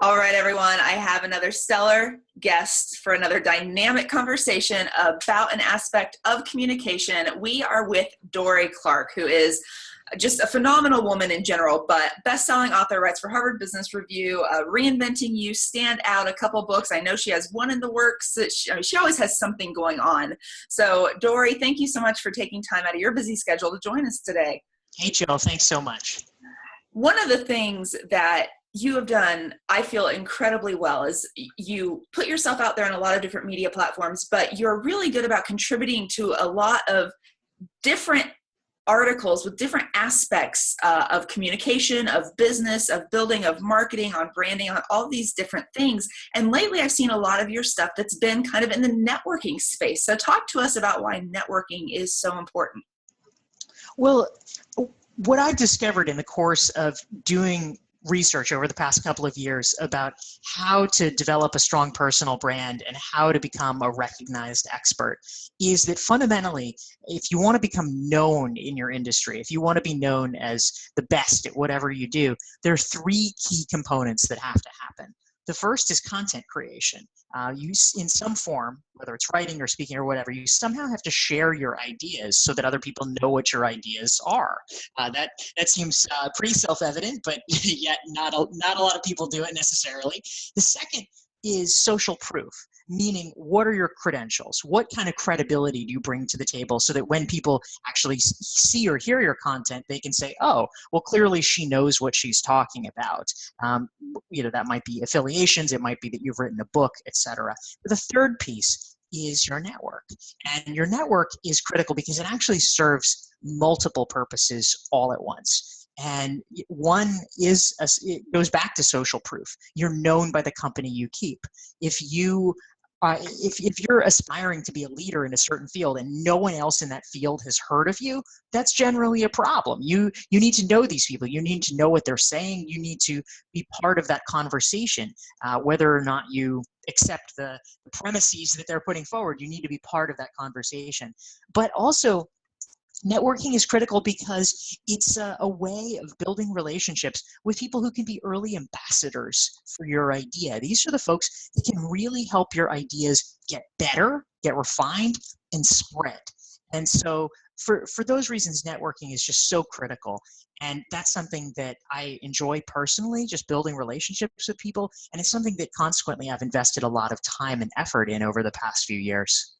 All right, everyone, I have another stellar guest for another dynamic conversation about an aspect of communication. We are with Dorie Clark, who is just a phenomenal woman in general, but best-selling author, writes for Harvard Business Review, Reinventing You, Stand Out, a couple books. I know she has one in the works. She always has something going on. So Dorie, thank you so much for taking time out of your busy schedule to join us today. Hey, Jill, thanks so much. One of the things that you have done, I feel, incredibly well is you put yourself out there on a lot of different media platforms, but you're really good about contributing to a lot of different articles with different aspects of communication, of business, of building, of marketing, on branding, on all these different things. And lately I've seen a lot of your stuff that's been kind of in the networking space. So talk to us about why networking is so important. Well, what I've discovered in the course of doing research over the past couple of years about how to develop a strong personal brand and how to become a recognized expert is that fundamentally, if you want to become known in your industry, if you want to be known as the best at whatever you do, there are three key components that have to happen. The first is content creation. You, in some form, whether it's writing or speaking or whatever, you somehow have to share your ideas so that other people know what your ideas are. That seems pretty self-evident, but yet not a lot of people do it necessarily. The second is social proof, meaning what are your credentials? What kind of credibility do you bring to the table so that when people actually see or hear your content, they can say, oh, well, clearly she knows what she's talking about. That might be affiliations, it might be that you've written a book, etc. But the third piece is your network. And your network is critical because it actually serves multiple purposes all at once. And one is, it goes back to social proof. You're known by the company you keep. If you're aspiring to be a leader in a certain field and no one else in that field has heard of you, that's generally a problem. You need to know these people. You need to know what they're saying. You need to be part of that conversation. Whether or not you accept the premises that they're putting forward, you need to be part of that conversation. But also, networking is critical because it's a way of building relationships with people who can be early ambassadors for your idea. These are the folks that can really help your ideas get better, get refined, and spread. And so for those reasons, networking is just so critical. And that's something that I enjoy personally, just building relationships with people. And it's something that consequently I've invested a lot of time and effort in over the past few years.